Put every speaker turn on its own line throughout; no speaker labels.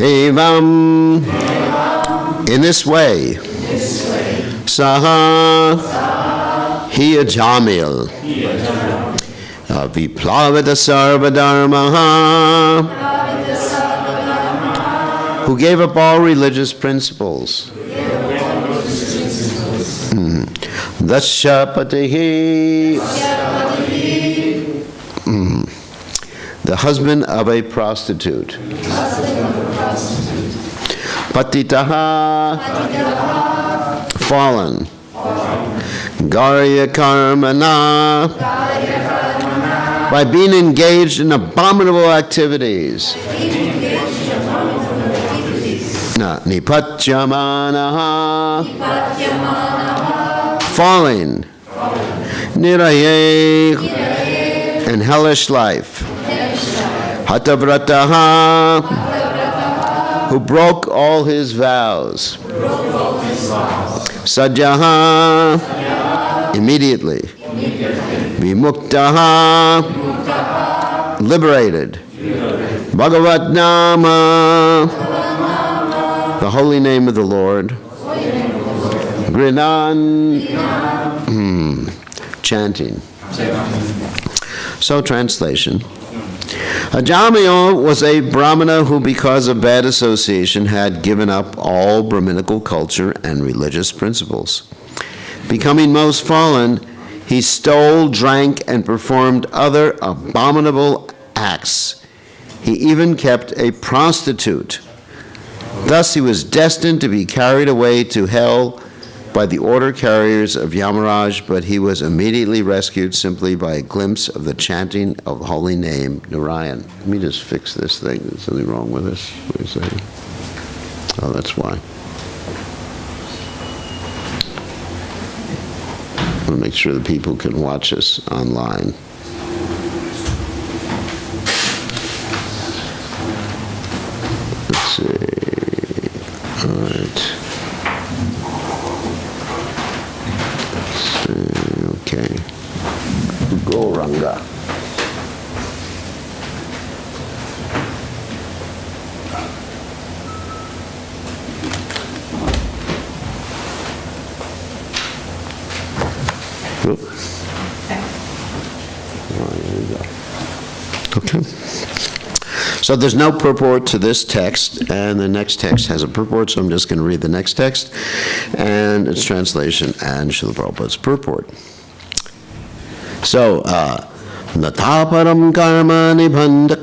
Evam, in this way, Saha, Hiya Jamil, Viplavita Sarvadharmaha, who gave up all religious principles. Dashapatihi, the husband of a prostitute. Patitaha, fallen. Garya karmana, by being engaged in abominable activities. Nipatyamanaha, falling. Niraye, in hellish life. Hatavrataha, who broke all his vows. Sajjaha, immediately. Vimuktaha, liberated. Bhagavat Nama, the holy name of the Lord. Grinan, chanting. So, translation. Ajamil was a Brahmana who, because of bad association, had given up all Brahminical culture and religious principles. Becoming most fallen, he stole, drank, and performed other abominable acts. He even kept a prostitute. Thus he was destined to be carried away to hell by the order carriers of Yamaraj, but he was immediately rescued simply by a glimpse of the chanting of the holy name, Narayan. Let me just fix this thing. There's something wrong with this. Wait a second. Oh, that's why. I want to make sure the people can watch us online. Let's see. All right. Okay. Gauranga. Okay. So there's no purport to this text, and the next text has a purport, so I'm just going to read the next text, and its translation, and Srila Prabhupada's purport. So, Nataparam karma nibhanda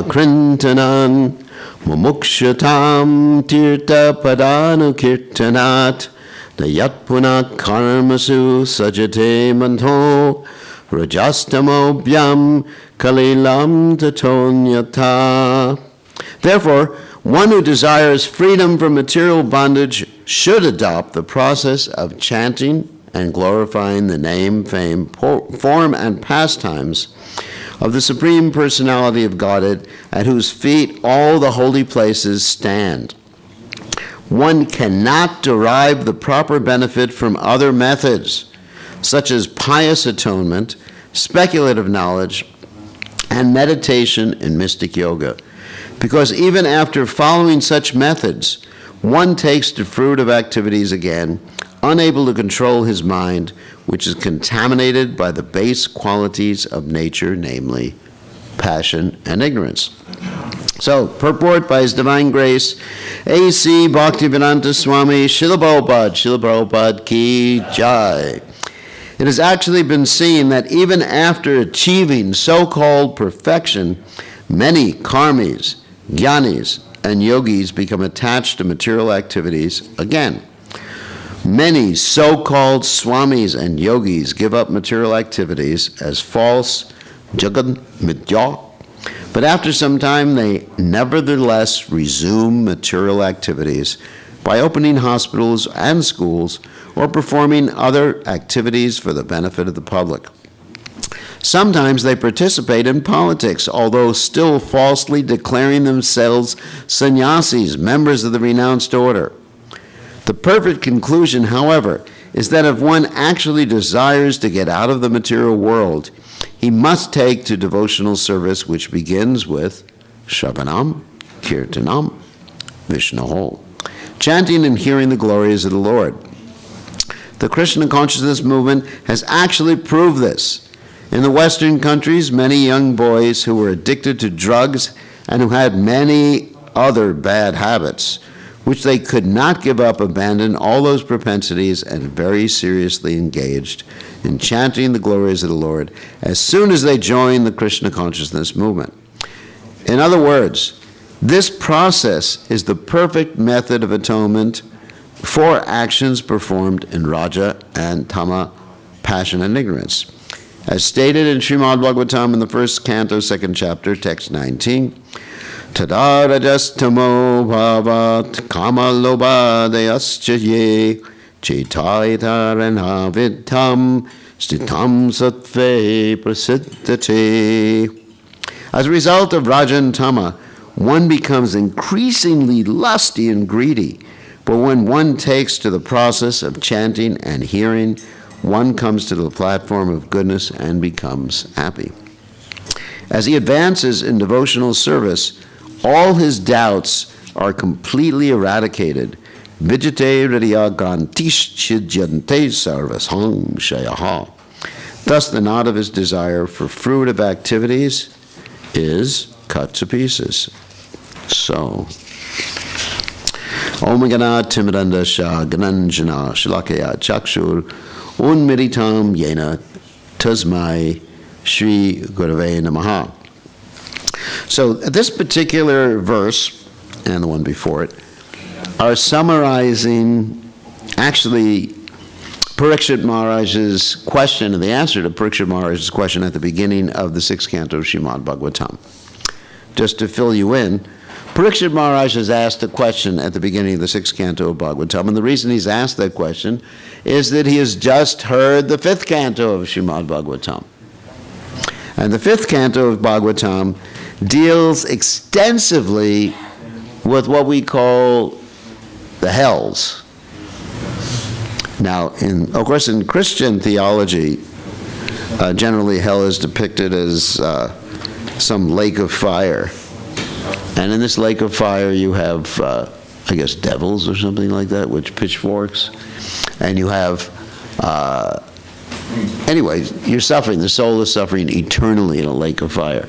krintanan mumukshatam tirta padanu kirtanat nayat punak karmasu sajate mantho rajastamobhyam kalilam tatonyata. Therefore, one who desires freedom from material bondage should adopt the process of chanting and glorifying the name, fame, form, and pastimes of the Supreme Personality of Godhead, at whose feet all the holy places stand. One cannot derive the proper benefit from other methods, such as pious atonement, speculative knowledge, and meditation in mystic yoga, because even after following such methods, one takes the fruit of activities again, unable to control his mind, which is contaminated by the base qualities of nature, namely passion and ignorance. So, purport by His Divine Grace, A.C. Bhaktivedanta Swami Srila Prabhupada Ki Jai. It has actually been seen that even after achieving so-called perfection, many karmis, jnanis, and yogis become attached to material activities again. Many so-called swamis and yogis give up material activities as false jagat midya, but after some time they nevertheless resume material activities by opening hospitals and schools or performing other activities for the benefit of the public. Sometimes they participate in politics, although still falsely declaring themselves sannyasis, members of the renounced order. The perfect conclusion, however, is that if one actually desires to get out of the material world, he must take to devotional service, which begins with Shravanam, Kirtanam Vishnoho. Chanting and hearing the glories of the Lord. The Krishna consciousness movement has actually proved this. In the Western countries, many young boys who were addicted to drugs and who had many other bad habits, which they could not give up, abandoned all those propensities and very seriously engaged in chanting the glories of the Lord as soon as they joined the Krishna consciousness movement. In other words, this process is the perfect method of atonement for actions performed in Raja and Tama, passion and ignorance. As stated in Srimad Bhagavatam in the first canto, second chapter, text 19, Tada rajastamo bhavat kama lobhadayascha ye chaitaitarana vidtam stitam sattve prasiddhate. As a result of Raja and Tama, one becomes increasingly lusty and greedy. But when one takes to the process of chanting and hearing, one comes to the platform of goodness and becomes happy. As he advances in devotional service, all his doubts are completely eradicated. Vijate hridyagantish chidyante sarvasham shayaha. Thus the knot of his desire for fruitive activities is cut to pieces. So, Om Gana Timranda Shah Gananjana Shalakaya Chakshur Unmiritam Yena Tasmai Shri Gurave Namaha. So this particular verse, and the one before it, are summarizing actually Parikshit Maharaj's question and the answer to Parikshit Maharaj's question at the beginning of the sixth canto of Srimad Bhagavatam. Just to fill you in, Parikshit Maharaj has asked a question at the beginning of the sixth canto of Bhagavatam, and the reason he's asked that question is that he has just heard the fifth canto of Srimad Bhagavatam. And the fifth canto of Bhagavatam deals extensively with what we call the hells. Now, of course, in Christian theology, generally hell is depicted as some lake of fire. And in this lake of fire you have, I guess, devils or something like that, which pitchforks. And you have, anyway, you're suffering. The soul is suffering eternally in a lake of fire.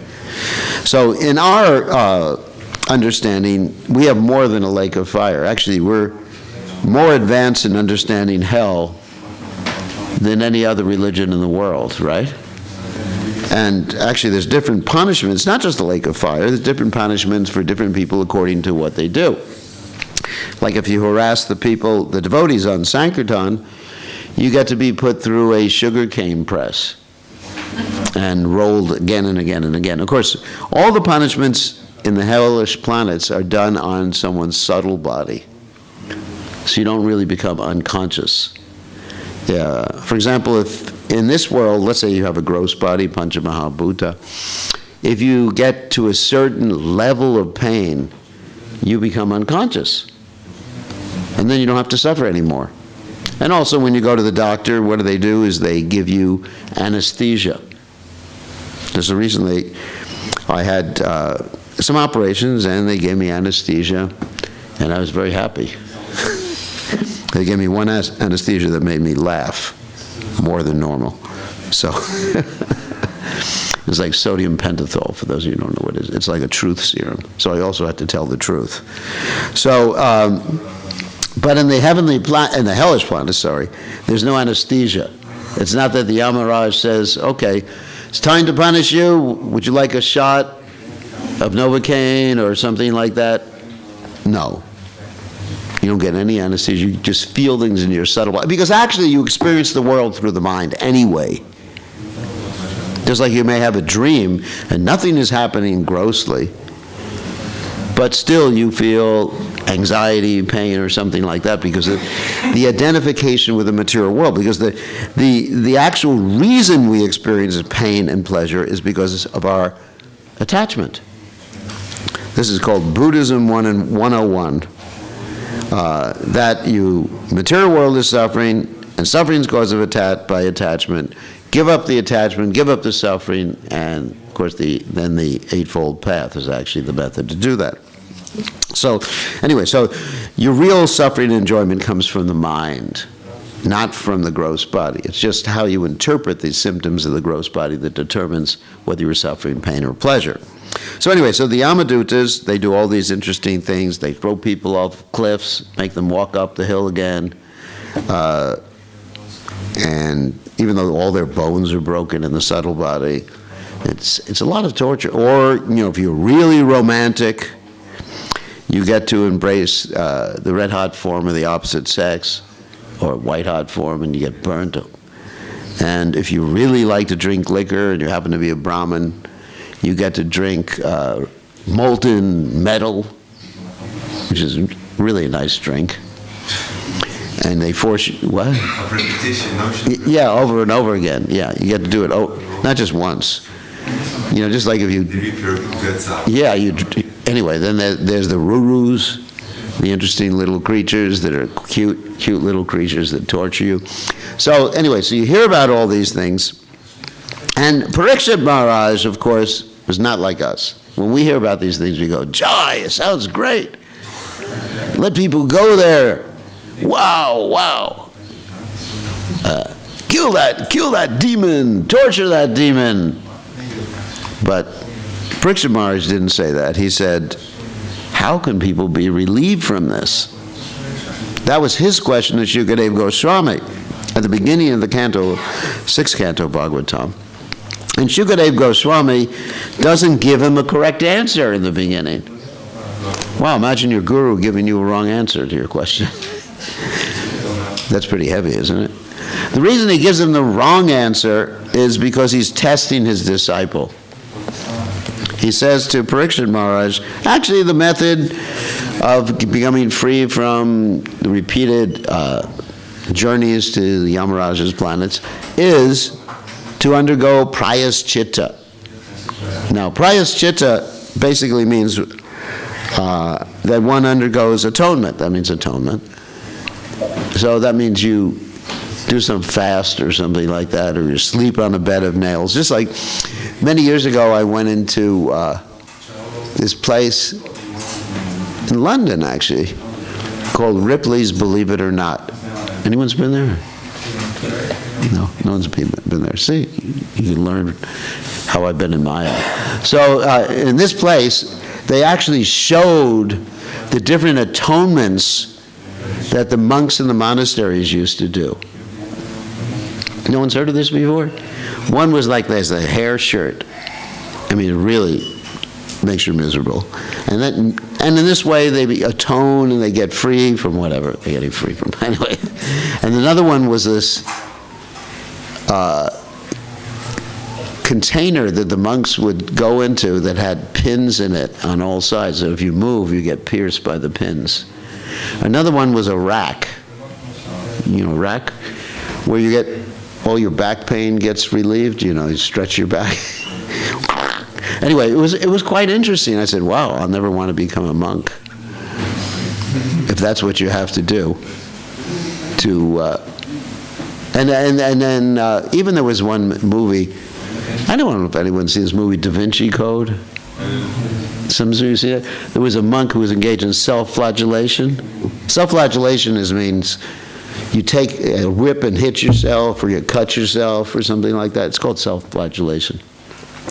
So in our understanding, we have more than a lake of fire. Actually, we're more advanced in understanding hell than any other religion in the world, right? And actually there's different punishments, not just the lake of fire, there's different punishments for different people according to what they do. Like if you harass the people, the devotees on Sankirtan, you get to be put through a sugarcane press and rolled again and again and again. Of course, all the punishments in the hellish planets are done on someone's subtle body, so you don't really become unconscious. Yeah. For example, if in this world, let's say you have a gross body, Panchamahabhuta, if you get to a certain level of pain, you become unconscious. And then you don't have to suffer anymore. And also when you go to the doctor, what do? Is they give you anesthesia. Just recently, I had some operations and they gave me anesthesia, and I was very happy. They gave me one anesthesia that made me laugh more than normal. So it's like sodium pentothal, for those of you who don't know what it is. It's like a truth serum. So I also had to tell the truth. So, but in the in the hellish planet, there's no anesthesia. It's not that the Yamaraj says, okay, it's time to punish you. Would you like a shot of Novocaine or something like that? No. You don't get any anesthesia. You just feel things in your subtle body. Because actually you experience the world through the mind anyway. Just like you may have a dream and nothing is happening grossly, but still you feel anxiety, pain, or something like that because of the identification with the material world. Because the actual reason we experience pain and pleasure is because of our attachment. This is called Buddhism 101. That material world is suffering, and suffering is caused by attachment. Give up the attachment, give up the suffering, and of course then the Eightfold Path is actually the method to do that. So anyway, so your real suffering and enjoyment comes from the mind, not from the gross body. It's just how you interpret these symptoms of the gross body that determines whether you're suffering pain or pleasure. So anyway, so the Yamadutas, they do all these interesting things. They throw people off cliffs, make them walk up the hill again. And even though all their bones are broken in the subtle body, it's a lot of torture. Or, if you're really romantic, you get to embrace the red-hot form of the opposite sex, or white-hot form, and you get burnt. And if you really like to drink liquor, and you happen to be a Brahmin, you get to drink molten metal, which is really a nice drink. And they force you, what?
Of repetition, no?
Yeah, over and over again. Yeah, you get to do it, not just once. Just like if you... Yeah, anyway, then there's the rurus, the interesting little creatures that are cute little creatures that torture you. So anyway, so you hear about all these things. And Parikshit Maharaj, of course, was not like us. When we hear about these things, we go, joy, it sounds great. Let people go there. Wow. Kill that demon, torture that demon. But Parikshit Maharaj didn't say that. He said, how can people be relieved from this? That was his question to Shukadeva Goswami at the beginning of the canto, 6th canto Bhagavatam. And Shukadeva Goswami doesn't give him a correct answer in the beginning. Wow, imagine your guru giving you a wrong answer to your question. That's pretty heavy, isn't it? The reason he gives him the wrong answer is because he's testing his disciple. He says to Parikshit Maharaj, actually the method of becoming free from the repeated journeys to the Yamaraja's planets is to undergo prayaschita. Now, prayaschita basically means that one undergoes atonement. That means atonement. So that means you do some fast or something like that, or you sleep on a bed of nails. Just like many years ago, I went into this place in London, actually, called Ripley's Believe It or Not. Anyone's been there? No one's been there. See, you can learn how I've been in Maya. So in this place, they actually showed the different atonements that the monks in the monasteries used to do. No one's heard of this before? One was like this, a hair shirt. I mean, it really makes you miserable. And in this way, they atone and they get free from whatever they're getting free from. Anyway, and another one was this container that the monks would go into that had pins in it on all sides. So if you move, you get pierced by the pins. Another one was a rack. Rack, where you get all your back pain gets relieved. You stretch your back. Anyway, it was quite interesting. I said, wow, I'll never want to become a monk if that's what you have to do. And then even there was one movie. I don't know if anyone's seen this movie, Da Vinci Code. Some of you see it? There was a monk who was engaged in self-flagellation. Self-flagellation means you take a whip and hit yourself, or you cut yourself, or something like that. It's called self-flagellation.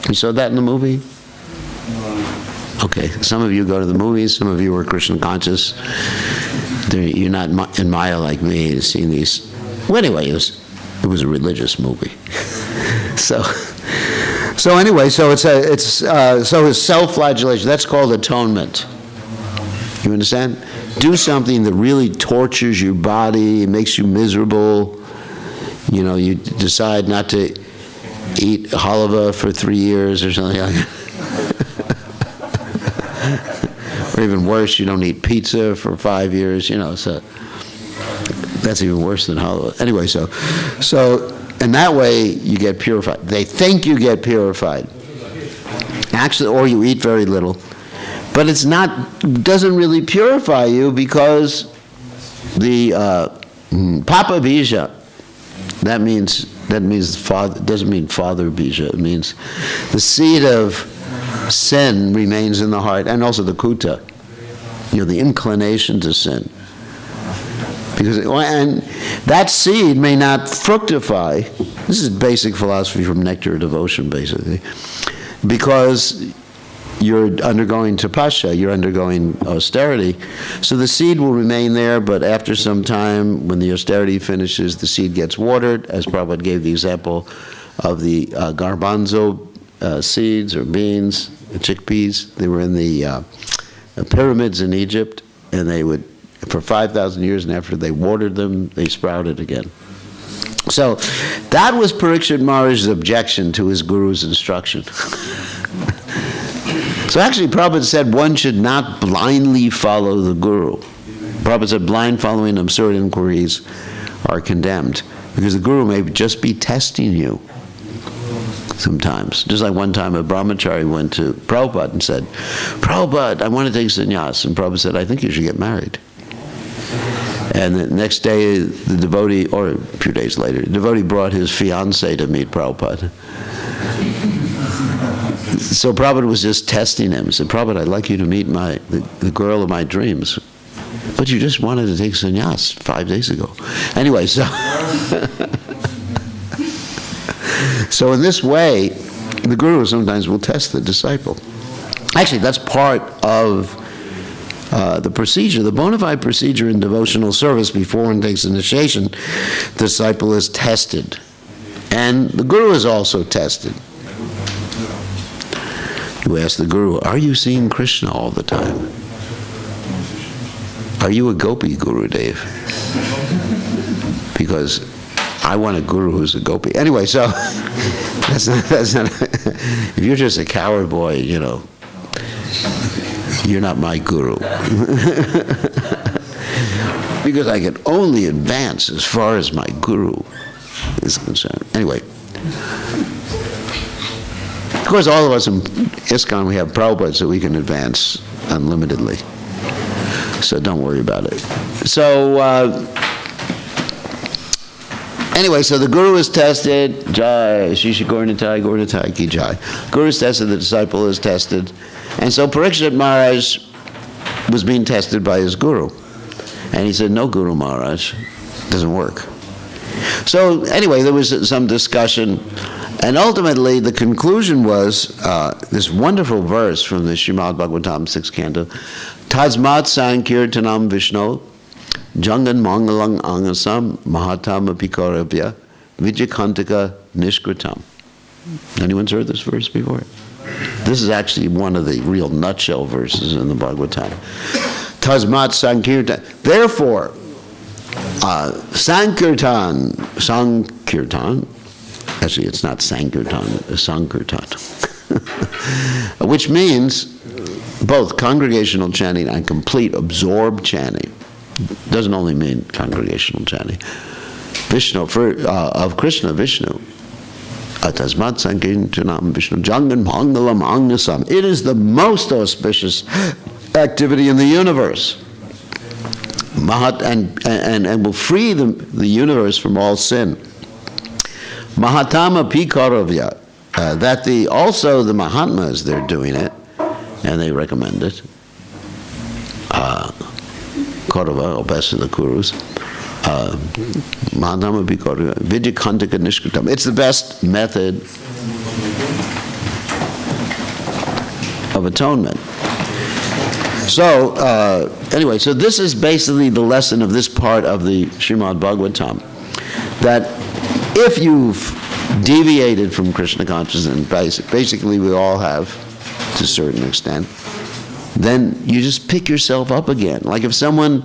You saw that in the movie? Okay, some of you go to the movies, some of you are Krishna conscious. You're not in Maya like me to see these. Well, anyway, it was a religious movie. So anyway, so it's self-flagellation. That's called atonement. You understand? Do something that really tortures your body, makes you miserable. You decide not to eat halva for 3 years or something like that. Or even worse, you don't eat pizza for 5 years. So that's even worse than halva. Anyway, so. And that way, you get purified. They think you get purified. Actually, or you eat very little. But doesn't really purify you, because the Papa Bija, that means father, doesn't mean father Bija. It means the seed of sin remains in the heart, and also the Kuta. the inclination to sin. And that seed may not fructify. This is basic philosophy from Nectar of Devotion, basically. Because you're undergoing tapasya, you're undergoing austerity. So the seed will remain there, but after some time, when the austerity finishes, the seed gets watered, as Prabhupada gave the example of the garbanzo seeds or beans, chickpeas. They were in the pyramids in Egypt, and they would, for 5,000 years, and after they watered them, they sprouted again. So that was Parikshit Maharaj's objection to his guru's instruction. So actually, Prabhupada said one should not blindly follow the guru. Prabhupada said blind following absurd inquiries are condemned, because the guru may just be testing you sometimes. Just like one time a brahmachari went to Prabhupada and said, Prabhupada, I want to take sannyas. And Prabhupada said, I think you should get married. And the next day, the devotee, or a few days later, the devotee brought his fiancée to meet Prabhupada. So Prabhupada was just testing him. He said, Prabhupada, I'd like you to meet the girl of my dreams. But you just wanted to take sannyas 5 days ago. Anyway, so so in this way, the guru sometimes will test the disciple. Actually, that's part of the procedure, the bona fide procedure in devotional service before one takes initiation. The disciple is tested. And the guru is also tested. You ask the guru, are you seeing Krishna all the time? Are you a gopi, Gurudev? Because I want a guru who's a gopi. Anyway, so that's not if you're just a coward boy, you're not my guru. Because I can only advance as far as my guru is concerned. Anyway. Of course, all of us in ISKCON, we have Prabhupada, so we can advance unlimitedly. So don't worry about it. So anyway, so the guru is tested. Jai, Shisha Gaurnitai Ki Jai. Guru is tested, the disciple is tested. And so Parikshit Maharaj was being tested by his guru. And he said, no, Guru Maharaj, doesn't work. So anyway, there was some discussion. And ultimately, the conclusion was this wonderful verse from the Srimad Bhagavatam 6th canto, Tasmat Sankirtanam Vishnu, Jangan Mangalang Angasam, Mahatam Apikaravya, Vijayantika Nishkritam. Anyone's heard this verse before? This is actually one of the real nutshell verses in the Bhagavatam. Tasmat Sankirtan. Therefore, Sankirtan, actually, it's not Sankirtan, it's Sankirtan, which means both congregational chanting and complete absorbed chanting. Doesn't only mean congregational chanting. Vishnu, of Krishna, Vishnu. Atasmat Sankirtanam Vishnu Jangan Mangalam Angasam. It is the most auspicious activity in the universe. Mahat and will free the universe from all sin. Mahatama Pikaravya, that also the Mahatmas, they're doing it, and they recommend it. Kaurava, or best of the Kurus. Mahatama Pikaravya, Vijayantika Nishkritam. It's the best method of atonement. So, anyway, so this is basically the lesson of this part of the Srimad Bhagavatam, that if you've deviated from Krishna consciousness, and basically we all have to a certain extent, then you just pick yourself up again. Like if someone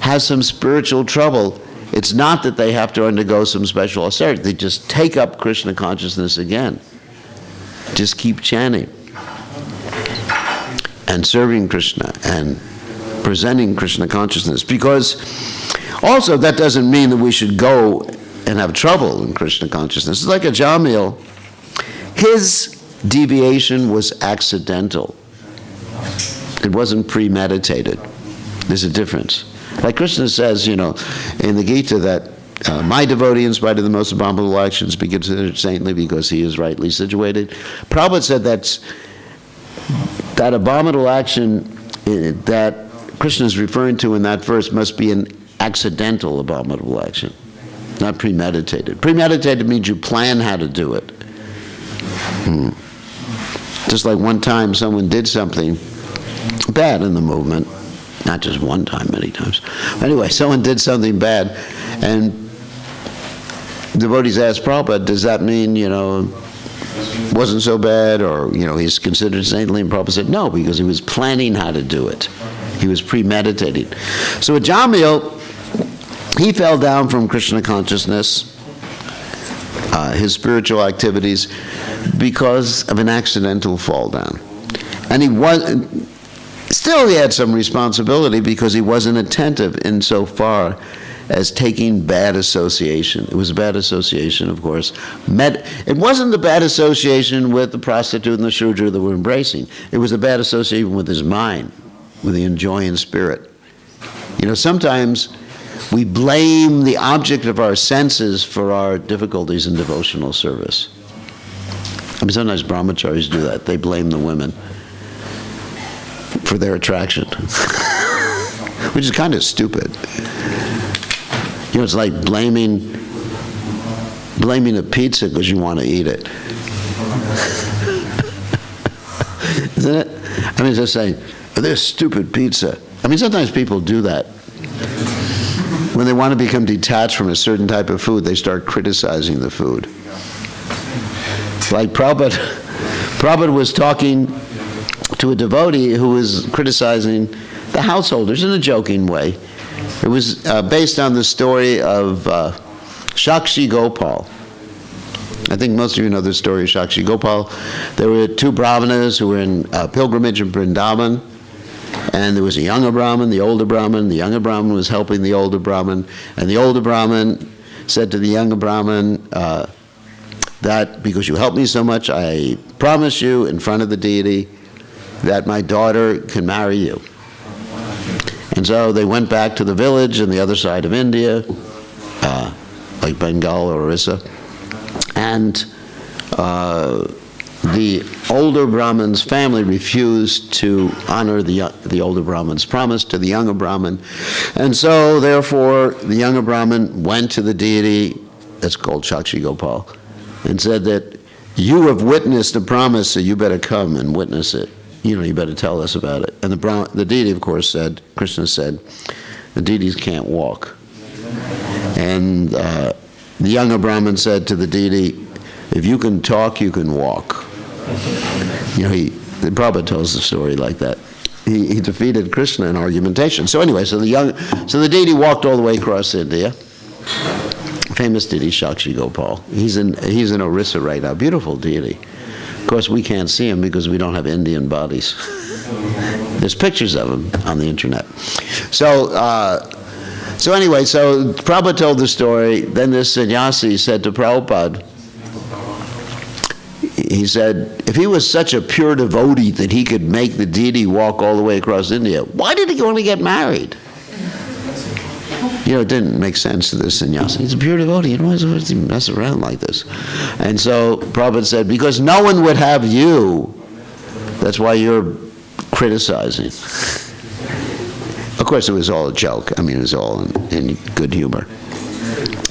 has some spiritual trouble, it's not that they have to undergo some special austerity. They just take up Krishna consciousness again. Just keep chanting and serving Krishna and presenting Krishna consciousness. Because also that doesn't mean that we should go and have trouble in Krishna consciousness. It's like a Jamil. His deviation was accidental. It wasn't premeditated. There's a difference. Like Krishna says, in the Gita that my devotee, in spite of the most abominable actions, be considered saintly because he is rightly situated. Prabhupada said that abominable action that Krishna is referring to in that verse must be an accidental abominable action, not premeditated. Premeditated means you plan how to do it. Just like one time someone did something bad in the movement, not just one time, many times. Anyway, someone did something bad, and devotees asked Prabhupada, does that mean, wasn't so bad, or, he's considered saintly? And Prabhupada said, no, because he was planning how to do it. He was premeditating. So with Jamil, he fell down from Krishna consciousness, his spiritual activities, because of an accidental fall down. And he had some responsibility because he wasn't attentive insofar as taking bad association. It was a bad association, of course. It wasn't the bad association with the prostitute and the Shudra that were embracing. It was a bad association with his mind, with the enjoying spirit. Sometimes we blame the object of our senses for our difficulties in devotional service. Sometimes brahmacharis do that. They blame the women for their attraction, which is kind of stupid. It's like blaming a pizza because you want to eat it. Isn't it? Just saying, this stupid pizza. Sometimes people do that. When they want to become detached from a certain type of food, they start criticizing the food. Like Prabhupada was talking to a devotee who was criticizing the householders in a joking way. It was based on the story of Shakshi Gopal. I think most of you know the story of Shakshi Gopal. There were two brahmanas who were in pilgrimage in Vrindavan, and there was a younger Brahmin, the older Brahmin. The younger Brahmin was helping the older Brahmin, and the older Brahmin said to the younger Brahmin, that because you helped me so much, I promise you in front of the deity that my daughter can marry you. And so they went back to the village on the other side of India, like Bengal or Orissa, and the older Brahmin's family refused to honor the older Brahmin's promise to the younger Brahmin. And so, therefore, the younger Brahmin went to the deity, that's called Shakshi Gopal, and said that you have witnessed the promise, so you better come and witness it. You better tell us about it. And the deity, of course, said, Krishna said, the deities can't walk. And the younger Brahmin said to the deity, if you can talk, you can walk. The Prabhupada tells the story like that. He defeated Krishna in argumentation. So anyway, so the deity walked all the way across India. Famous deity, Shakshi Gopal. He's in Orissa right now. Beautiful deity. Of course, we can't see him because we don't have Indian bodies. There's pictures of him on the internet. So anyway, so Prabhupada told the story. Then this sannyasi said to Prabhupada, he said, if he was such a pure devotee that he could make the deity walk all the way across India, why did he want to get married? It didn't make sense to this sannyasi. He's a pure devotee. Why does he mess around like this? And so Prabhupada said, because no one would have you. That's why you're criticizing. Of course, it was all a joke. It was all in good humor.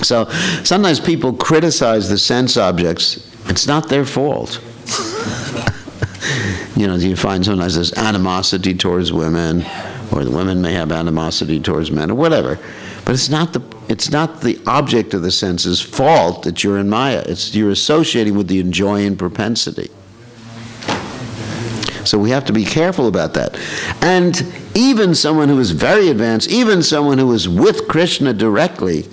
So sometimes people criticize the sense objects. It's not their fault. You find sometimes there's animosity towards women, or the women may have animosity towards men, or whatever. But it's not the object of the sense's fault that you're in Maya. You're associating with the enjoying propensity. So we have to be careful about that. And even someone who is very advanced, even someone who is with Krishna directly,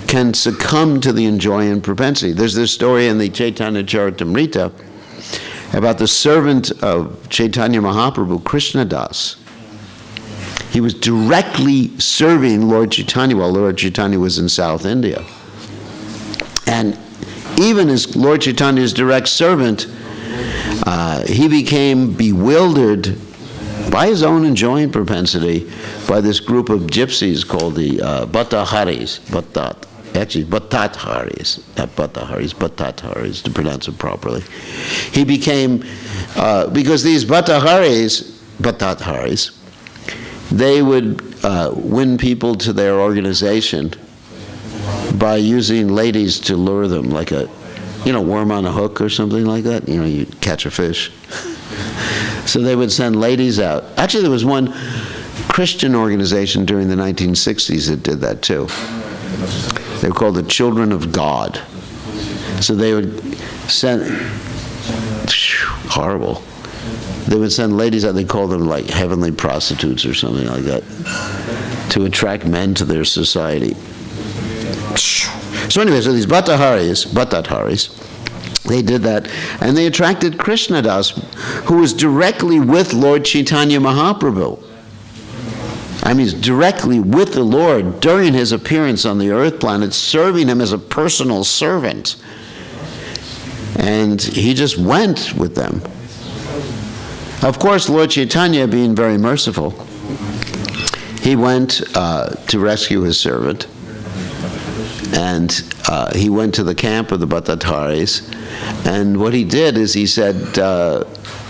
can succumb to the enjoying propensity. There's this story in the Chaitanya Charitamrita about the servant of Chaitanya Mahaprabhu, Krishna Das. He was directly serving Lord Chaitanya while Lord Chaitanya was in South India. And even as Lord Chaitanya's direct servant, he became bewildered by his own enjoying propensity by this group of gypsies called the Bhattaharis, Bhattatharis, not Bhattaharis, Bhattatharis, to pronounce it properly. He became, because these Bhattatharis, they would win people to their organization by using ladies to lure them, like a, worm on a hook or something like that. You catch a fish. So they would send ladies out. Actually, there was one Christian organization during the 1960s that did that too. They were called the Children of God. So they would send, horrible. They would send ladies out, they called them like heavenly prostitutes or something like that, to attract men to their society. So anyway, so these Bhattadharis, they did that, and they attracted Krishna Das, who was directly with Lord Chaitanya Mahaprabhu. I mean, directly with the Lord during his appearance on the earth planet, serving him as a personal servant. And he just went with them. Of course, Lord Chaitanya, being very merciful, he went to rescue his servant. And he went to the camp of the Bhattadharis. And what he did is he said,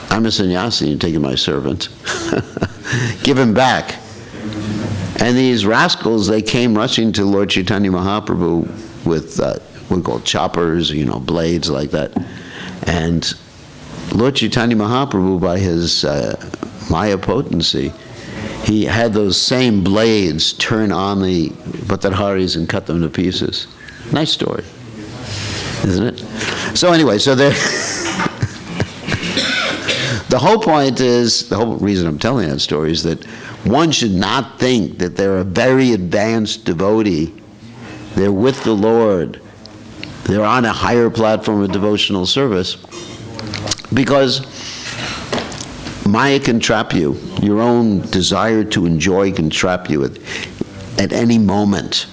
I'm a sannyasi, you're taking my servant. Give him back. And these rascals, they came rushing to Lord Chaitanya Mahaprabhu with what we call choppers, blades like that. And Lord Chaitanya Mahaprabhu, by his Maya potency, he had those same blades turn on the Bhattadharis and cut them to pieces. Nice story, isn't it? So anyway, so there. The whole point is, the whole reason I'm telling that story is that one should not think that they're a very advanced devotee. They're with the Lord. They're on a higher platform of devotional service, because Maya can trap you. Your own desire to enjoy can trap you at any moment.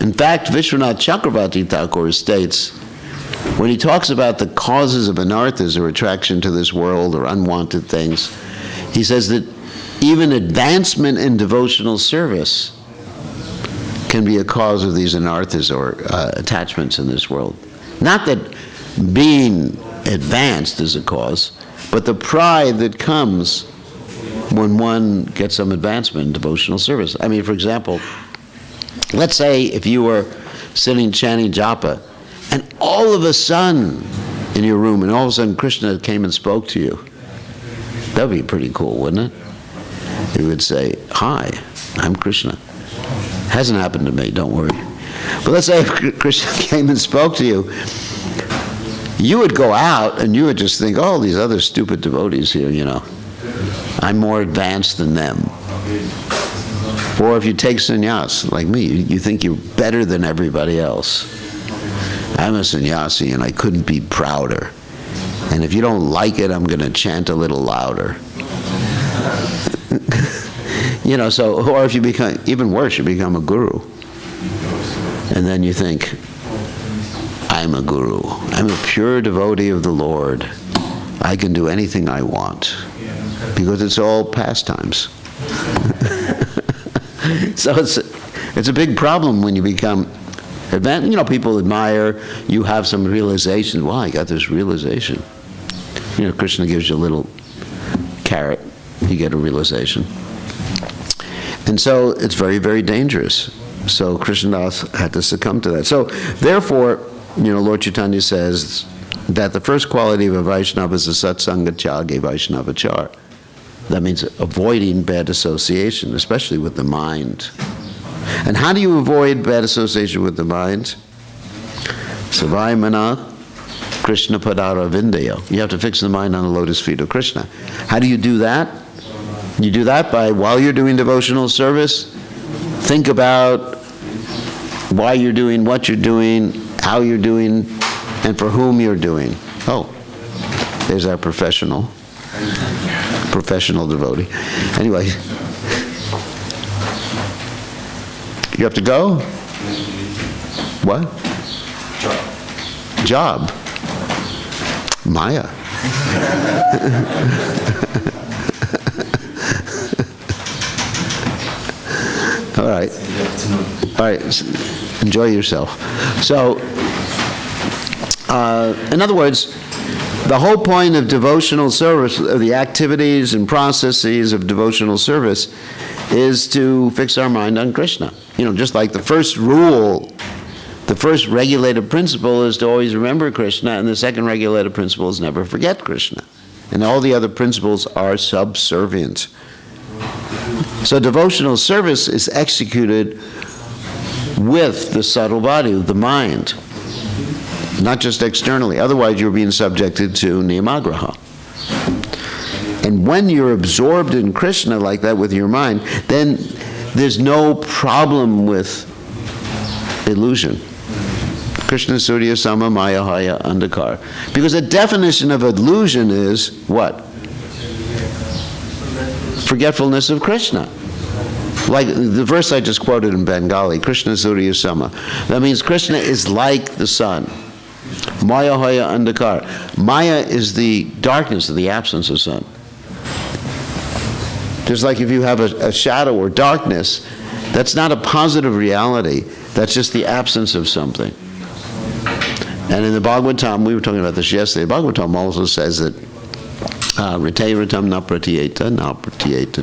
In fact, Vishwanath Chakravarti Thakur states, when he talks about the causes of anarthas, or attraction to this world, or unwanted things, he says that even advancement in devotional service can be a cause of these anarthas, or attachments in this world. Not that being advanced is a cause, but the pride that comes when one gets some advancement in devotional service. I mean, for example, let's say if you were sitting chanting japa, and all of a sudden in your room, and all of a sudden Krishna came and spoke to you. That would be pretty cool, wouldn't it? He would say, "Hi, I'm Krishna." Hasn't happened to me, don't worry. But let's say if Krishna came and spoke to you, you would go out and you would just think, oh, these other stupid devotees here, I'm more advanced than them. Or if you take sannyas, like me, you think you're better than everybody else. I'm a sannyasi and I couldn't be prouder. And if you don't like it, I'm going to chant a little louder. Or if you become, even worse, you become a guru. And then you think, I'm a guru. I'm a pure devotee of the Lord. I can do anything I want. Because it's all pastimes. So it's a big problem when you become advanced. People admire, you have some realization. Wow, I got this realization. Krishna gives you a little carrot, you get a realization. And so it's very, very dangerous. So Krishnadas had to succumb to that. So therefore, Lord Chaitanya says that the first quality of a Vaishnava is a satsanga tyage Vaishnavachar. That means avoiding bad association, especially with the mind. And how do you avoid bad association with the mind? Savai mana Krishna padara vindayo. You have to fix the mind on the lotus feet of Krishna. How do you do that? You do that by, while you're doing devotional service, think about why you're doing what you're doing, how you're doing, and for whom you're doing. Oh, there's our professional devotee. Anyway, you have to go? What? Job. Maya. All right. All right. Enjoy yourself. So, in other words, The whole point of devotional service, of the activities and processes of devotional service, is to fix our mind on Krishna. You know, just like the first rule, the first regulative principle is to always remember Krishna, and the second regulative principle is never forget Krishna. And all the other principles are subservient. So devotional service is executed with the subtle body, with the mind, not just externally. Otherwise, you're being subjected to niyamagraha. And when you're absorbed in Krishna like that with your mind, then there's no problem with illusion. Krishna Surya Sama Maya Haya Andhakar. Because the definition of illusion is what? Forgetfulness of Krishna. Like the verse I just quoted in Bengali, Krishna Surya Sama. That means Krishna is like the sun. Maya Haya Andhakar. Maya is the darkness of the absence of sun. Just like if you have a shadow or darkness, that's not a positive reality. That's just the absence of something. And in the Bhagavatam, we were talking about this yesterday, the Bhagavatam also says that Rite ritam na pratyeta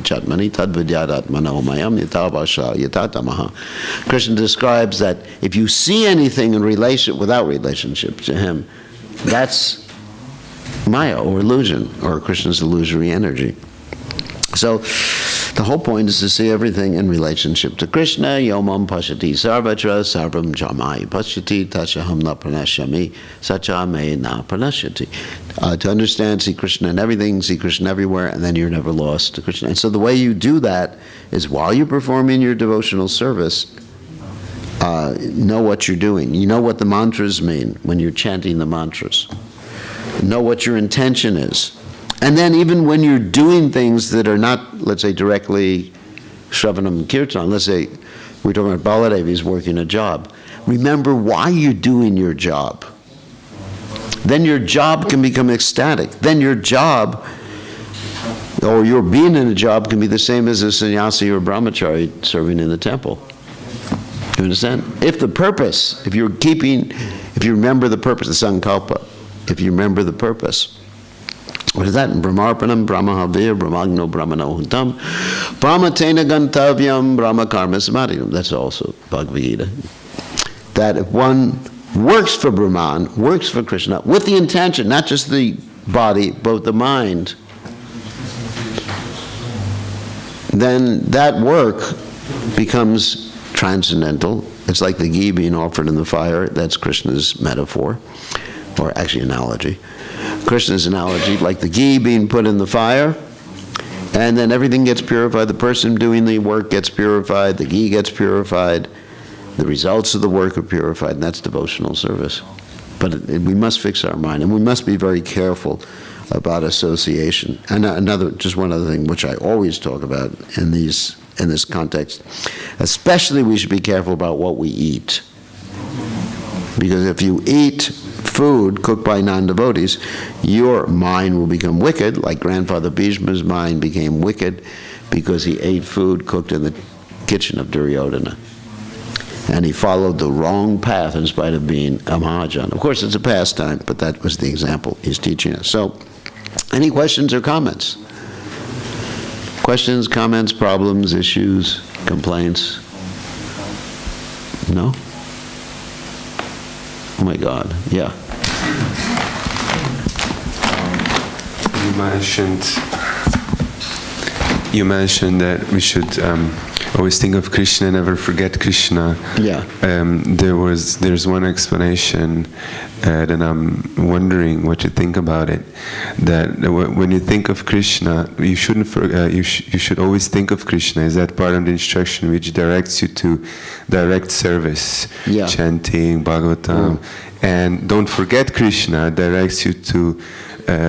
chatmani tad vidyadatmano mayam yatabasha yatatamaha. Krishna describes that if you see anything in relation without relationship to him, that's Maya or illusion, or Krishna's illusory energy. So the whole point is to see everything in relationship to Krishna. Yomam pashati sarvatra sarvam jamai pashati tashaham na pranashyami sacha me na pranashyati. To understand, see Krishna in everything, see Krishna everywhere, and then you're never lost to Krishna. And so the way you do that is while you're performing your devotional service, know what you're doing. You know what the mantras mean when you're chanting the mantras. Know what your intention is. And then even when you're doing things that are not, let's say, directly Shravanam Kirtan, let's say we're talking about Baladevi's working a job, remember why you're doing your job. Then your job can become ecstatic. Then your job, or your being in a job, can be the same as a sannyasi or brahmachari serving in the temple. You understand? If the purpose, if you remember the purpose, the sankalpa, if you remember the purpose. What is that? Brahmarpanam, Brahmahavir, Brahmagno, Brahmanohutam, Brahmatena Gantavyam, Brahma Karma Samadhinam. That's also Bhagavad Gita. That if one works for Brahman, works for Krishna, with the intention, not just the body, but the mind, then that work becomes transcendental. It's like the ghee being offered in the fire. That's Krishna's metaphor, or actually analogy. Krishna's analogy, like the ghee being put in the fire, and then everything gets purified. The person doing the work gets purified, the ghee gets purified, the results of the work are purified, and that's devotional service. But we must fix our mind, and we must be very careful about association. And just one other thing, which I always talk about in this context, especially we should be careful about what we eat. Because if you eat food cooked by non-devotees, your mind will become wicked, like Grandfather Bhishma's mind became wicked because he ate food cooked in the kitchen of Duryodhana. And he followed the wrong path in spite of being a Mahajan. Of course, it's a pastime, but that was the example he's teaching us. So, any questions or comments? Questions, comments, problems, issues, complaints? No? Oh my God, yeah.
You mentioned that we should always think of Krishna, never forget Krishna.
Yeah.
There's one explanation, and I'm wondering what you think about it. That when you think of Krishna, you shouldn't you should always think of Krishna. Is that part of the instruction which directs you to direct service, chanting, Bhagavatam, and don't forget Krishna directs you to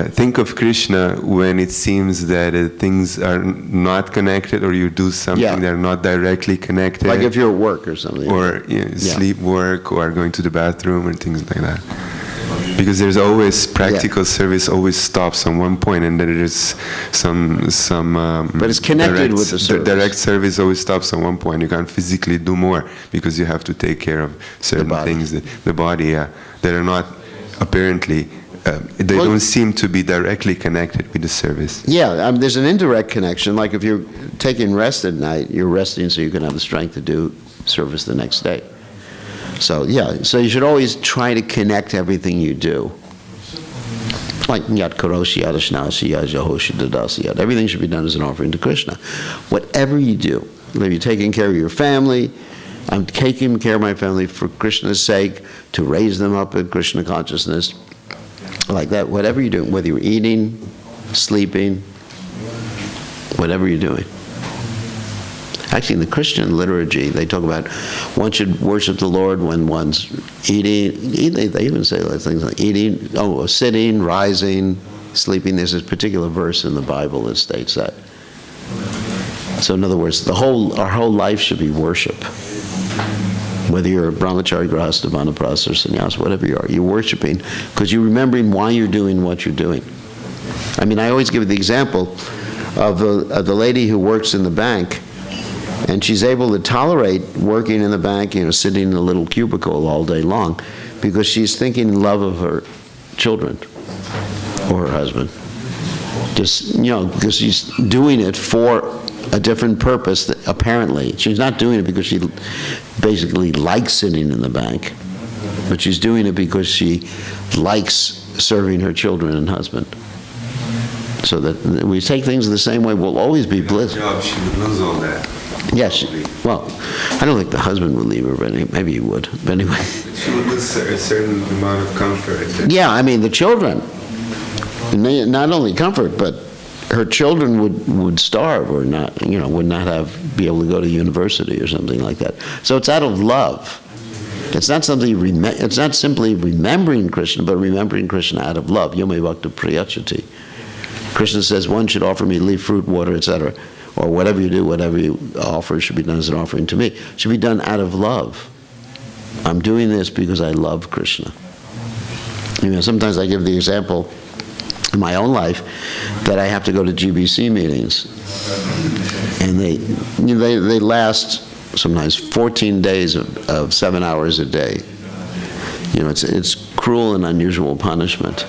think of Krishna when it seems that things are not connected, or you do something that are not directly connected.
Like if you're at work or something.
Or sleep work, or going to the bathroom, or things like that. Because there's always practical service always stops on one point, and there is some
but it's connected with the service.
Direct service always stops on one point. You can't physically do more because you have to take care of certain things, the body, that are not apparently they don't seem to be directly connected with the service.
Yeah, there's an indirect connection. Like if you're taking rest at night, you're resting so you can have the strength to do service the next day. So yeah, so you should always try to connect everything you do. Like Yat Karoshi Yat Ashnasi Yat Jahoshi Dadasi Yat. Everything should be done as an offering to Krishna. Whatever you do, whether you're taking care of your family, I'm taking care of my family for Krishna's sake, to raise them up in Krishna consciousness, like that. Whatever you're doing, whether you're eating, sleeping, whatever you're doing. Actually, in the Christian liturgy, they talk about one should worship the Lord when one's eating. They even say things like eating, sitting, rising, sleeping. There's this particular verse in the Bible that states that. So in other words, our whole life should be worship. Whether you're a brahmachari, grahastha, vanaprastha, or sannyas, whatever you are, you're worshiping because you're remembering why you're doing what you're doing. I mean, I always give the example of the lady who works in the bank, and she's able to tolerate working in the bank, sitting in a little cubicle all day long, because she's thinking love of her children or her husband. Just, because she's doing it for a different purpose, apparently. She's not doing it because she basically likes sitting in the bank, but she's doing it because she likes serving her children and husband. So that we take things the same way, we'll always be bliss.
She would lose all that.
Yes. Well, I don't think the husband would leave her, but maybe he would. But anyway.
She would lose a certain amount of comfort.
Yeah, I mean, the children. Not only comfort, but her children would starve or not, would not be able to go to university or something like that. So it's out of love. It's not something. It's not simply remembering Krishna, but remembering Krishna out of love. Yome bhakta priyachati. Krishna says one should offer me leaf, fruit, water, etc., or whatever you do, whatever you offer should be done as an offering to me. It should be done out of love. I'm doing this because I love Krishna. Sometimes I give the example in my own life that I have to go to GBC meetings, and they last sometimes 14 days of 7 hours a day. It's cruel and unusual punishment.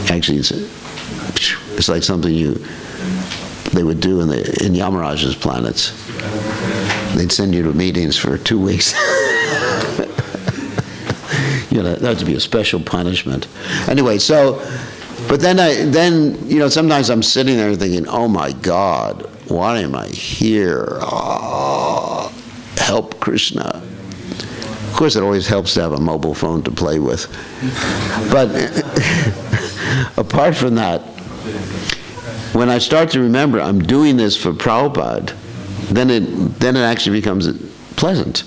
Actually, it's like something they would do in Yamaraj's planets. They'd send you to meetings for 2 weeks. That would be a special punishment. Anyway, but then sometimes I'm sitting there thinking, oh my God, why am I here? Oh, help Krishna. Of course, it always helps to have a mobile phone to play with. But apart from that, when I start to remember I'm doing this for Prabhupada, then it actually becomes pleasant.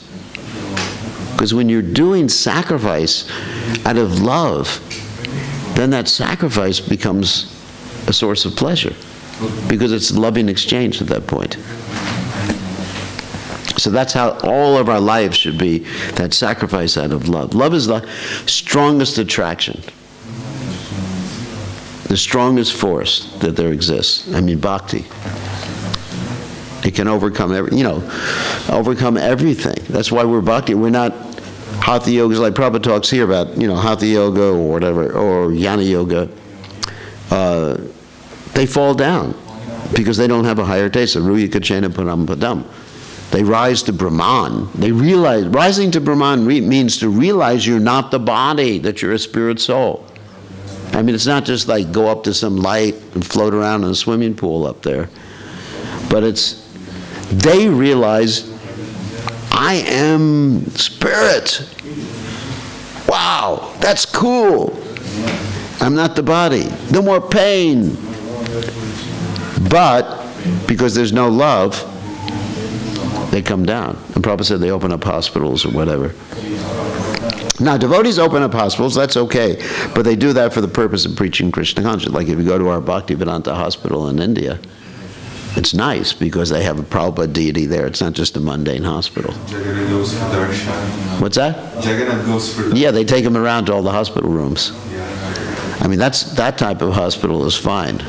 Because when you're doing sacrifice out of love, then that sacrifice becomes a source of pleasure, because it's loving exchange at that point. So that's how all of our lives should be, that sacrifice out of love. Love is the strongest attraction, the strongest force that there exists. I mean, bhakti. It can overcome overcome everything. That's why we're bhakti. We're not hatha yogas like Prabhupada talks here about, hatha yoga or whatever, or jnana yoga. They fall down because they don't have a higher taste. Ruya kachena param padam. They rise to Brahman. They realize, rising to Brahman means to realize you're not the body, that you're a spirit soul. I mean, it's not just like go up to some light and float around in a swimming pool up there. But they realize, I am spirit. Wow, that's cool. I'm not the body. No more pain. But because there's no love, they come down. And Prabhupada said they open up hospitals or whatever. Now, devotees open up hospitals, that's okay, but they do that for the purpose of preaching Krishna consciousness. Like if you go to our Bhaktivedanta hospital in India, it's nice because they have a Prabhupada deity there. It's not just a mundane hospital.
Jagannath goes for darshan.
What's that?
Jagannath goes for darshan.
Yeah, they take him around to all the hospital rooms. I mean, that type of hospital is fine.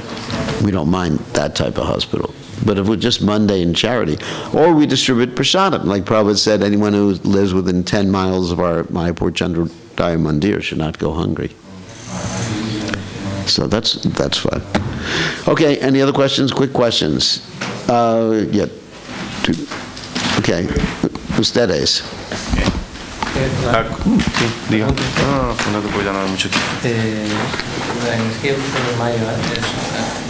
We don't mind that type of hospital. But if we're just mundane charity, or we distribute prasadam, like Prabhupada said, anyone who lives within 10 miles of our Mayapur Chandrodaya Mandir should not go hungry. So that's fun. Okay, any other questions? Quick questions. Yeah. Okay. Ustedes.
Diga. No te puedo llamar mucho tiempo.
Es que Maya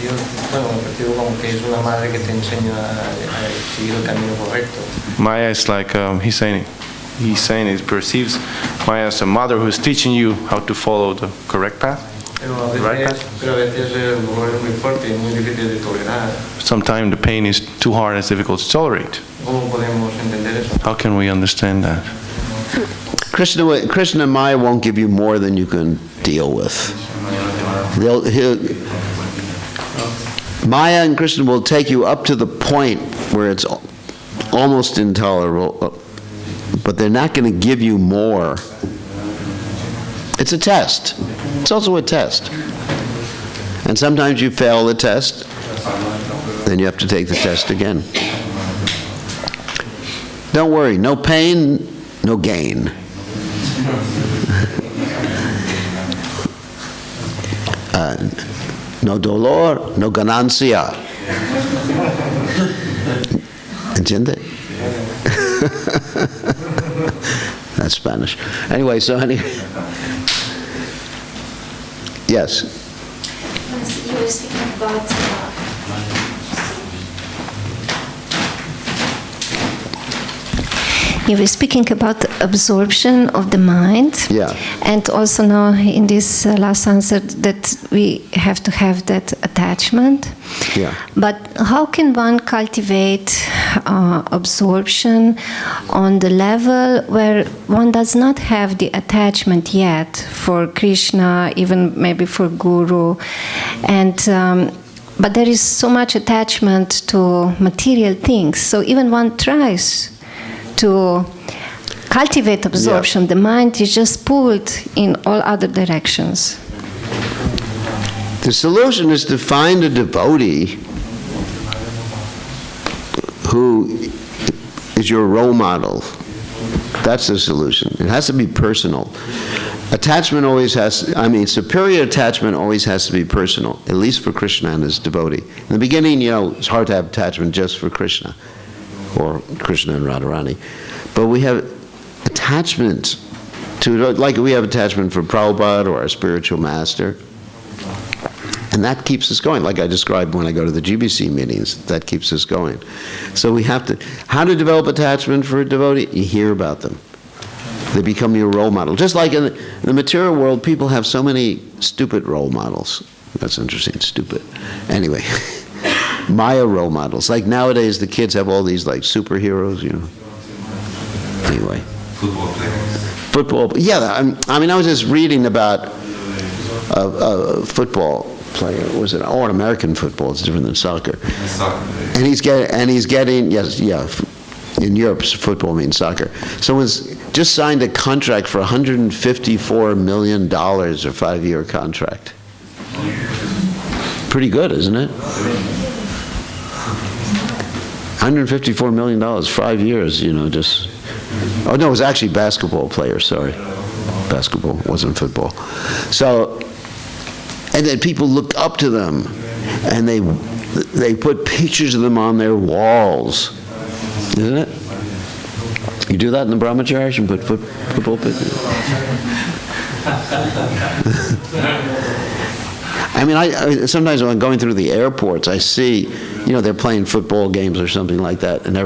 yo, bueno, me percibo como que es una madre que te enseña a seguir el camino correcto.
Maya is like he's saying it perceives Maya as a mother who's teaching you how to follow the correct path.
Pero a veces el dolor es muy fuerte y muy difícil de tolerar.
Sometimes the pain is too hard and it's difficult to tolerate.
¿Cómo podemos entender eso?
How can we understand that?
Krishna and Maya won't give you more than you can deal with. Maya and Krishna will take you up to the point where it's almost intolerable, but they're not going to give you more. It's a test. It's also a test. And sometimes you fail the test, then you have to take the test again. Don't worry, no pain, no gain. No dolor, no ganancia. ¿Entiende? That's Spanish. Anyway, so anyway. Yes.
You were speaking about you were speaking about absorption of the mind.
Yeah.
And also now in this last answer that we have to have that attachment.
Yeah.
But how can one cultivate absorption on the level where one does not have the attachment yet for Krishna, even maybe for Guru, and but there is so much attachment to material things. So even one tries to cultivate absorption. Yeah. The mind is just pulled in all other directions.
The solution is to find a devotee who is your role model. That's the solution. It has to be personal. Attachment always has, superior attachment always has to be personal, at least for Krishna and his devotee. In the beginning, it's hard to have attachment just for Krishna, or Krishna and Radharani. But we have attachment to, like we have attachment for Prabhupada or our spiritual master. And that keeps us going, like I described when I go to the GBC meetings. That keeps us going. So we have to, how to develop attachment for a devotee? You hear about them. They become your role model. Just like in the material world, people have so many stupid role models. That's interesting, stupid. Anyway, Maya role models. Like nowadays, the kids have all these like superheroes, Anyway.
Football players.
Football, yeah. I was just reading about a football player. Was it? Oh, American football. It's different than soccer.
Soccer.
And he's getting yes, yeah. In Europe, football means soccer. So just signed a contract for $154 million, a 5-year contract. Pretty good, isn't it? $154 million, 5 years, just. Oh no, it was actually basketball player. Sorry, basketball wasn't football. So, and then people looked up to them, and they put pictures of them on their walls. Isn't it? You do that in the brahmacharis? You put football pictures? I sometimes when I'm going through the airports, I see, they're playing football games or something like that, and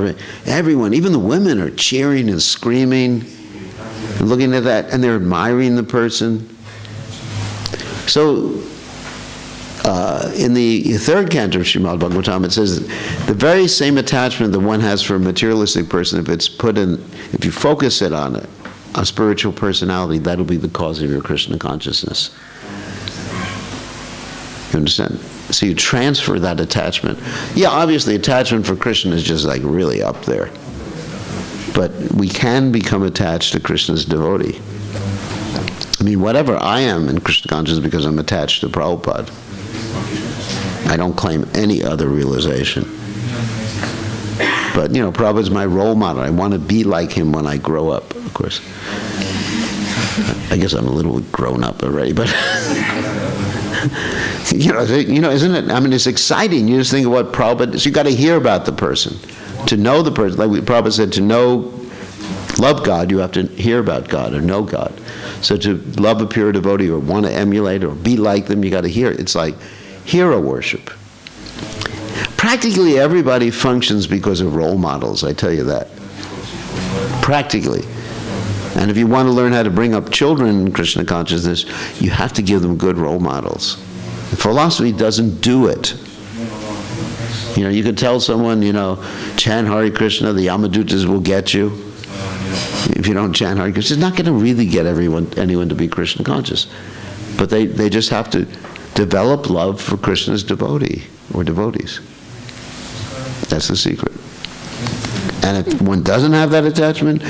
everyone, even the women, are cheering and screaming and looking at that, and they're admiring the person. So, in the third canto of Srimad Bhagavatam, it says the very same attachment that one has for a materialistic person, if you focus it on a spiritual personality, that'll be the cause of your Krishna consciousness. You understand? So you transfer that attachment. Yeah, obviously attachment for Krishna is just like really up there. But we can become attached to Krishna's devotee. Whatever I am in Krishna consciousness because I'm attached to Prabhupada. I don't claim any other realization. But, Prabhupada's my role model. I want to be like him when I grow up, of course. I guess I'm a little grown up already, but Isn't it? I mean, it's exciting. You just think of what Prabhupada, so you got to hear about the person. To know the person, like Prabhupada said, to love God, you have to hear about God or know God. So to love a pure devotee or want to emulate or be like them, you got to hear it. It's like hero worship. Practically everybody functions because of role models, I tell you that. Practically. And if you want to learn how to bring up children in Krishna consciousness, you have to give them good role models. Philosophy doesn't do it. You can tell someone, chant Hare Krishna, the Yamadutas will get you. If you don't chant Hare Krishna, it's not going to really get anyone to be Krishna conscious. But they just have to develop love for Krishna's devotee or devotees. That's the secret. And if one doesn't have that attachment,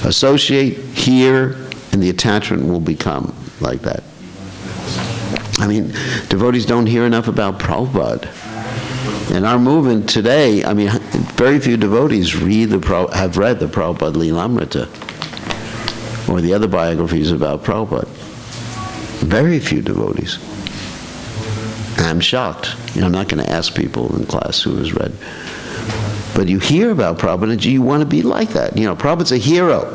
associate, hear, and the attachment will become like that. I mean, devotees don't hear enough about Prabhupada. In our movement today, I mean, very few devotees have read the Prabhupada Lilamrita or the other biographies about Prabhupada. Very few devotees. And I'm shocked. I'm not going to ask people in class who has read. But you hear about Prabhupada and you want to be like that. Prabhupada's a hero.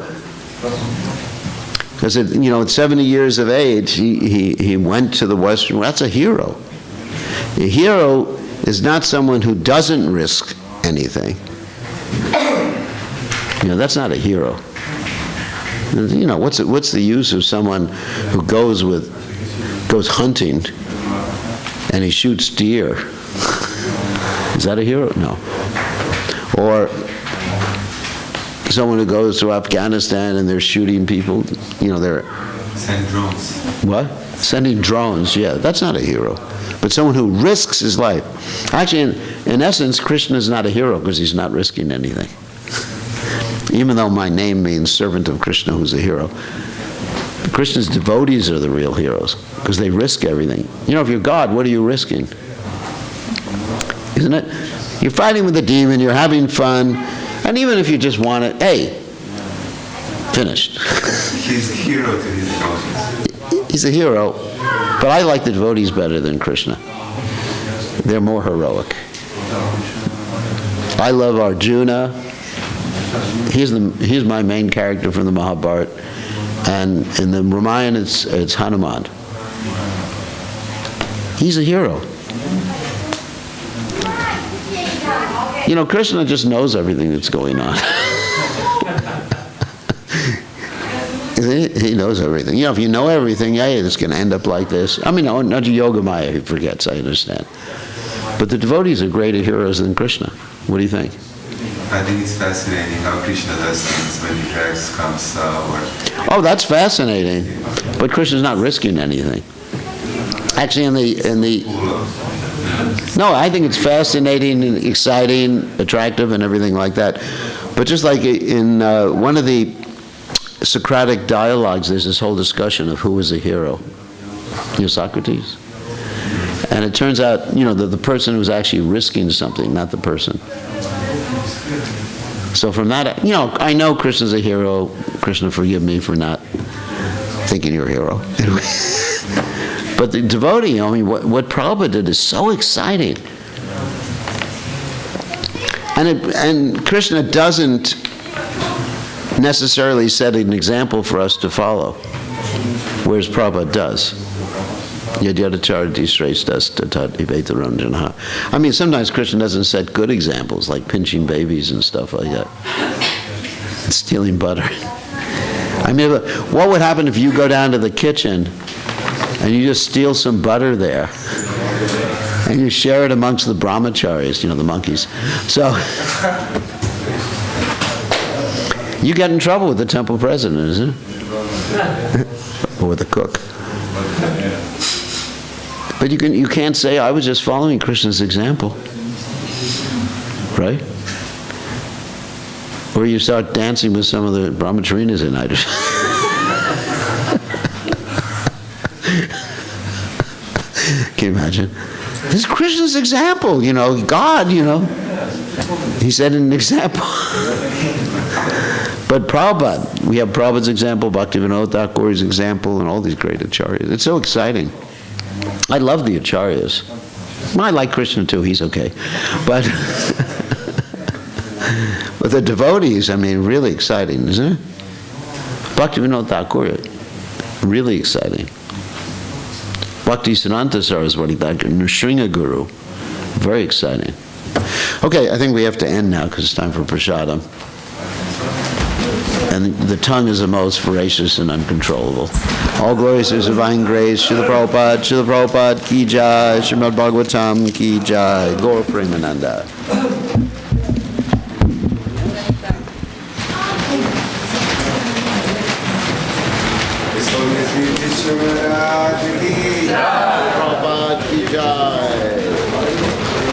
Because at 70 years of age, he went to the Western world. That's a hero. A hero is not someone who doesn't risk anything. That's not a hero. What's the use of someone who goes hunting and he shoots deer? Is that a hero? No. Or someone who goes to Afghanistan and they're shooting people, they're...
Send drones.
What? Sending drones, yeah, that's not a hero. But someone who risks his life. Actually, in essence, Krishna is not a hero because he's not risking anything. Even though my name means servant of Krishna who's a hero. Krishna's devotees are the real heroes because they risk everything. If you're God, what are you risking? Isn't it? You're fighting with a demon, you're having fun, and even if you just want it, hey, finished.
He's a hero to his devotees.
He's a hero, but I like the devotees better than Krishna. They're more heroic. I love Arjuna. He's my main character from the Mahabharata, and in the Ramayana it's Hanuman. He's a hero. Krishna just knows everything that's going on. He knows everything. If you know everything, it's going to end up like this. I mean, not Yoga Maya, he forgets, I understand. But the devotees are greater heroes than Krishna. What do you think?
I think it's fascinating how Krishna does things when the drags comes
Oh, that's fascinating. But Krishna's not risking anything. Actually, no, I think it's fascinating and exciting, attractive, and everything like that. But just like in one of the Socratic dialogues, there's this whole discussion of who is a hero. Socrates. And it turns out, the person who's actually risking something, not the person. So from that, I know Krishna's a hero. Krishna, forgive me for not thinking you're a hero. But the devotee, what Prabhupada did is so exciting. And Krishna doesn't necessarily set an example for us to follow, whereas Prabhupada does. Yadyadacharati shreshtas tatati vetaranjanaha. I mean, sometimes Krishna doesn't set good examples, like pinching babies and stuff like that. And stealing butter. I mean, what would happen if you go down to the kitchen and you just steal some butter there and you share it amongst the brahmacharis, the monkeys. So you get in trouble with the temple president, isn't it? Or with the cook. But you can't say, I was just following Krishna's example. Right? Or you start dancing with some of the brahmacharinas at night. Can you imagine? This is Krishna's example, God, He set an example. But Prabhupada, we have Prabhupada's example, Bhaktivinoda Thakur's example, and all these great acharyas. It's so exciting. I love the Acharyas. Well, I like Krishna too, he's okay. But, but the devotees, I mean, really exciting, isn't it? Bhaktivinoda Thakur, really exciting. Bhakti Siddhanta Saraswati Thakur, Nrsinga Guru, very exciting. Okay, I think we have to end now because it's time for prasadam. And the tongue is the most voracious and uncontrollable. All glories to His divine grace, Srila Prabhupada ki jai, Srimad Bhagavatam ki jai, Gaur Premananda. Prabhupada ki jai.